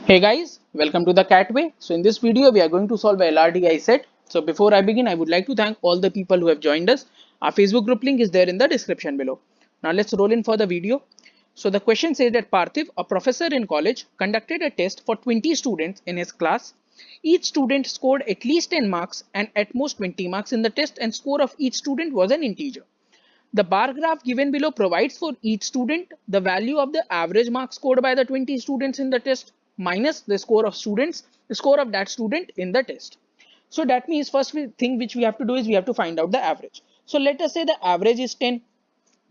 Hey guys, welcome to the Catway. So in this video, we are going to solve a LRDI set. So before I begin, I would like to thank all the people who have joined us. Our Facebook group link is there in the description below. Now let's roll in for the video. So the question says that Parthiv, a professor in college, conducted a test for 20 students in his class. Each student scored at least 10 marks and at most 20 marks in the test, and score of each student was an integer. The bar graph given below provides for each student the value of the average marks scored by the 20 students in the test minus the score of that student in the test. So that means thing which we have to do is we have to find out the average. So let us say the average is 10,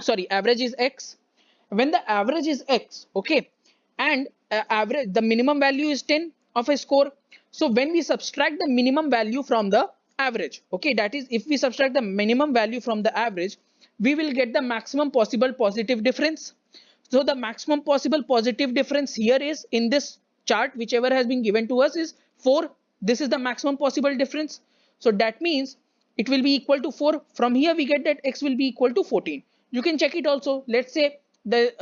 sorry, average is x. When the average is x, okay, and average, the minimum value is 10 of a score. So when we subtract the minimum value from the average, okay, that is if we subtract the minimum value from the average, we will get the maximum possible positive difference. So the maximum possible positive difference here is in this chart, whichever has been given to us is 4. This is the maximum possible difference. So that means it will be equal to 4. From here we get that x will be equal to 14. You can check it also. Let's say the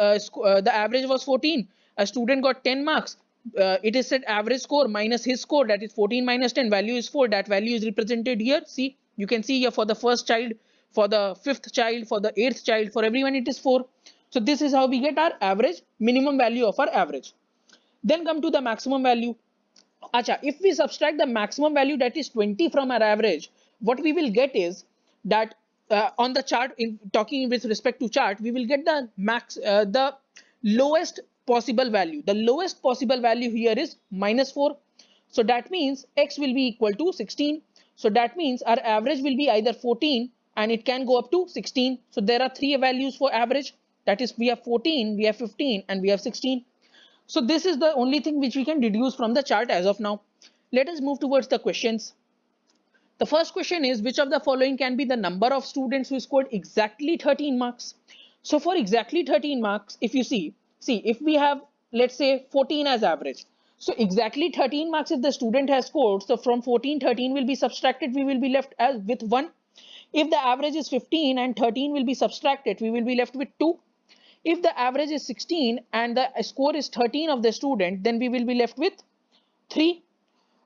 average was 14. A student got 10 marks. It is said average score minus his score, that is 14 minus 10, value is 4. That value is represented here. See, you can see here for the first child, for the fifth child, for the eighth child, for everyone it is 4. So this is how we get our average, minimum value of our average. Then come to the maximum value. Acha, if we subtract the maximum value, that is 20, from our average, what we will get is that on the chart, in talking with respect to chart, we will get the lowest possible value. The lowest possible value here is -4. So that means x will be equal to 16. So that means our average will be either 14 and it can go up to 16. So there are three values for average. That is, we have 14, we have 15, and we have 16. So this is the only thing which we can deduce from the chart as of now. Let us move towards the questions. The first question is, which of the following can be the number of students who scored exactly 13 marks? So for exactly 13 marks, if you see if we have, let's say, 14 as average. So exactly 13 marks if the student has scored. So from 14, 13 will be subtracted. We will be left as with 1. If the average is 15 and 13 will be subtracted, we will be left with 2. If the average is 16 and the score is 13 of the student, then we will be left with 3.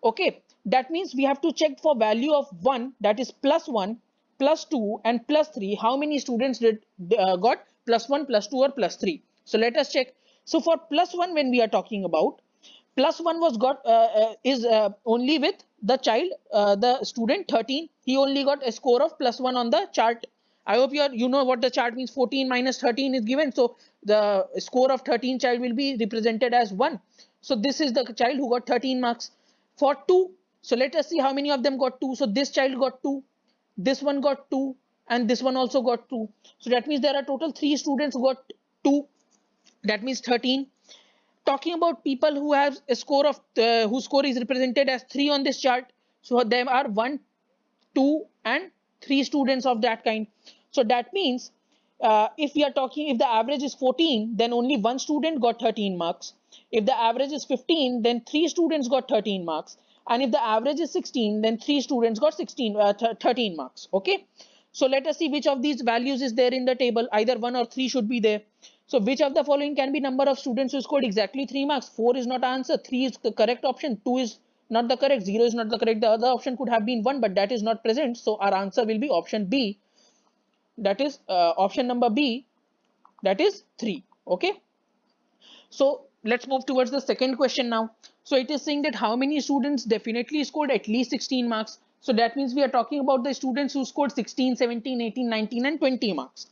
Okay, that means we have to check for value of 1, that is +1, +2, and +3. How many students got +1, +2, or +3? So let us check. So for +1, when we are talking about, +1 was got is only with the child, the student 13. He only got a score of +1 on the chart. I hope you know what the chart means. 14 minus 13 is given, so the score of 13 child will be represented as 1. So this is the child who got 13 marks. For 2, so let us see how many of them got 2. So this child got 2, this one got 2, and this one also got 2. So that means there are total 3 students who got 2. That means 13. Talking about people who have a score of whose score is represented as 3 on this chart. So there are 1, 2, and 3 students of that kind. So that means if we are talking, if the average is 14, then only one student got 13 marks. If the average is 15, then 3 students got 13 marks. And if the average is 16, then 3 students got 13 marks. Okay. So let us see which of these values is there in the table. Either 1 or 3 should be there. So which of the following can be number of students who scored exactly 3 marks? 4 is not answer. 3 is the correct option. 2 is not the correct. 0 is not the correct. The other option could have been 1, but that is not present. So our answer will be option B. That is option number B. That is 3. Okay. So let's move towards the second question now. So it is saying that how many students definitely scored at least 16 marks. So that means we are talking about the students who scored 16, 17, 18, 19, and 20 marks.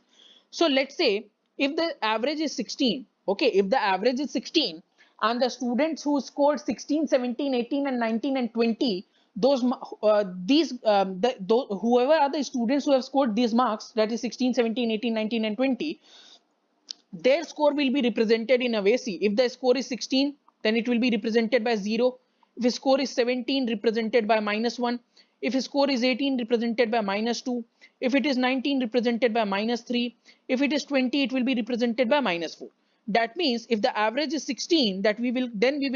So let's say if the average is 16, okay, if the average is 16 and the students who scored 16, 17, 18, and 19 and 20, those whoever are the students who have scored these marks, that is 16, 17, 18, 19, and 20, their score will be represented in a way. See, if the score is 16, then it will be represented by 0. If his score is 17, represented by -1. If his score is 18, represented by -2. If it is 19, represented by -3. If it is 20, it will be represented by -4. That means if the average is 16, that we will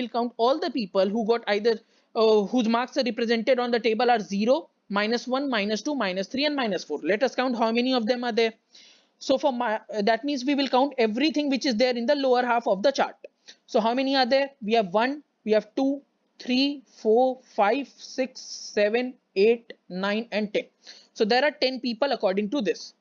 count all the people who got either whose marks are represented on the table are 0, -1, -2, -3, and -4. Let us count how many of them are there. So for that means we will count everything which is there in the lower half of the chart. So how many are there? We have 1, we have 2, 3, 4, 5, 6, 7, 8, 9 and 10. So there are 10 people according to this.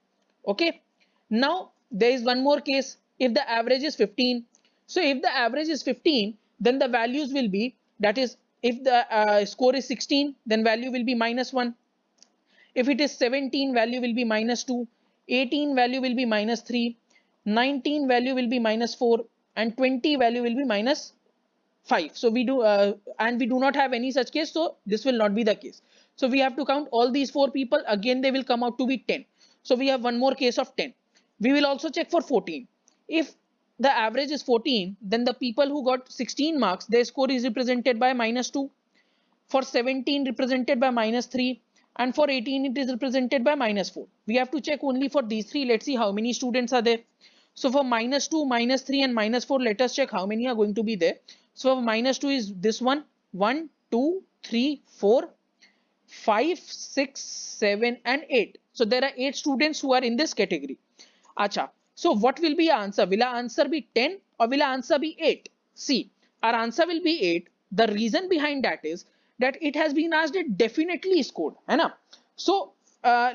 Okay. Now there is one more case. If the average is 15, so if the average is 15, then the values will be, that is, if the score is 16, then value will be -1. If it is 17, value will be -2, 18 value will be -3, 19 value will be -4 and 20 value will be -5. So we do and we do not have any such case, so this will not be the case. So we have to count all these 4 people, again they will come out to be 10. So we have one more case of 10. We will also check for 14. If the average is 14, then the people who got 16 marks, their score is represented by -2. For 17 represented by -3, and for 18 it is represented by -4. We have to check only for these three. Let's see how many students are there. So for -2, -3 and -4, let us check how many are going to be there. So -2 is this one, 1, 2, 3, 4, 5, 6, 7 and 8. So there are 8 students who are in this category. Acha. So what will be our answer? Will our answer be 10 or will our answer be 8? See, our answer will be 8. The reason behind that is that it has been asked it definitely scored. Hai na? So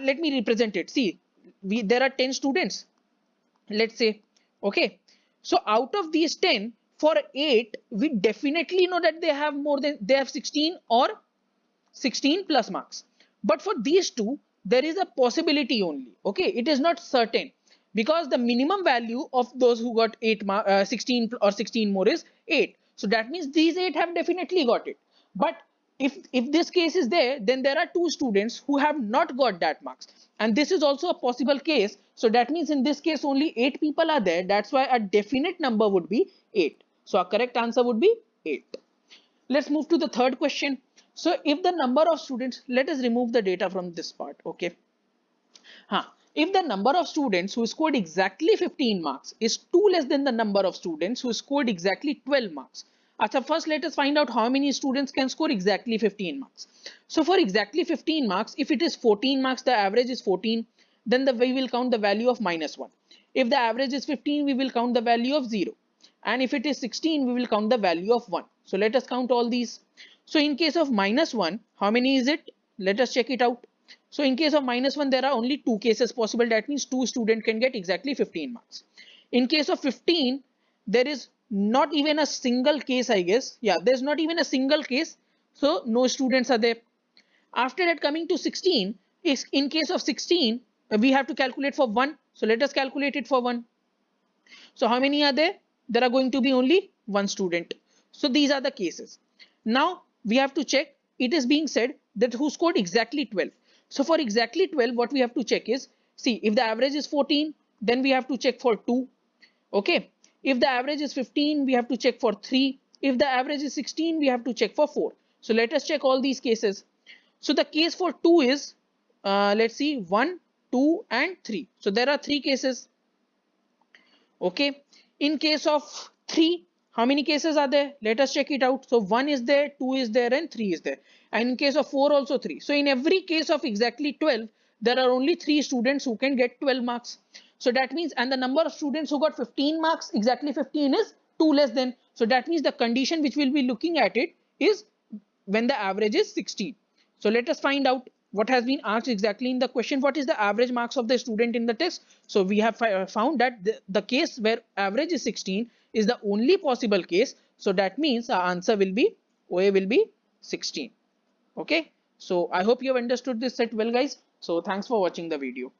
let me represent it. See, there are 10 students. Let's say, okay. So out of these 10, for 8, we definitely know that they have 16 or 16 plus marks. But for these two, there is a possibility only. Okay, it is not certain, because the minimum value of those who got 16 or 16 more is 8. So that means these 8 have definitely got it. But if this case is there, then there are 2 students who have not got that marks, and this is also a possible case. So that means in this case only 8 people are there. That's why a definite number would be 8. So our correct answer would be 8. Let's move to the third question. So if the number of students, let us remove the data from this part. Okay. If the number of students who scored exactly 15 marks is 2 less than the number of students who scored exactly 12 marks. Achha, first let us find out how many students can score exactly 15 marks. So for exactly 15 marks, if it is 14 marks, the average is 14, then we will count the value of -1. If the average is 15, we will count the value of 0. And if it is 16, we will count the value of 1. So let us count all these. So in case of -1, how many is it? Let us check it out. So in case of -1, there are only 2 cases possible. That means 2 students can get exactly 15 marks. In case of 15, there is not even a single case, I guess. Yeah, there's not even a single case. So no students are there. After that, coming to 16, is in case of 16, we have to calculate for 1. So let us calculate it for 1. So how many are there? There are going to be only 1 student. So these are the cases. Now we have to check. It is being said that who scored exactly 12. So for exactly 12, what we have to check is, see, if the average is 14, then we have to check for 2. Okay. If the average is 15, we have to check for 3. If the average is 16, we have to check for 4. So let us check all these cases. So the case for 2 is, let's see, 1, 2 and 3. So there are 3 cases. Okay. In case of 3, how many cases are there? Let us check it out. So 1 is there, 2 is there and 3 is there. And in case of 4 also 3. So in every case of exactly 12, there are only 3 students who can get 12 marks. So that means, and the number of students who got 15 marks, exactly 15, is 2 less than. So that means the condition which we'll be looking at it is when the average is 16. So let us find out what has been asked exactly in the question. What is the average marks of the student in the test? So we have found that the case where average is 16 is the only possible case. So that means our answer will be, OA will be 16. Okay. So I hope you have understood this set well, guys. So thanks for watching the video.